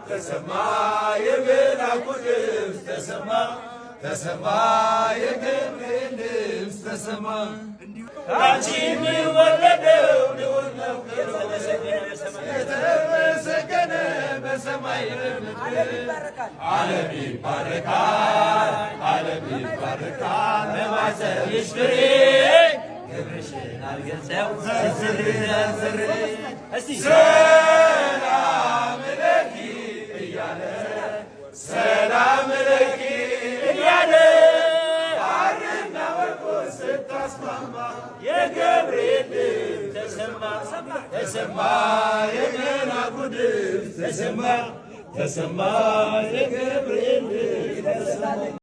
ተሰማ የመልአኩ ድምፅ ተሰማ ተሰማ የገብርኤል ድምፅ ተሰማ አንቺ የሚወለደው ልዑል ነው የተመሰገነ በሰማይ በምድር ዓለም ይባረካል ዓለም ይባረካል በማኅፀንሽ ፍሬ ክብርሽን አልገልጸው ዘርዝር እስቲ ሰላም ለኪ እያለ ሰላም ለኪ እያለ ሐርና ወርቁን ስታስማማ የገብርኤል ድምፅ ተሰማ ተሰማ የመልአኩ ድምፅ ተሰማ ተሰማ የገብርኤል ድምፅ ተሰማ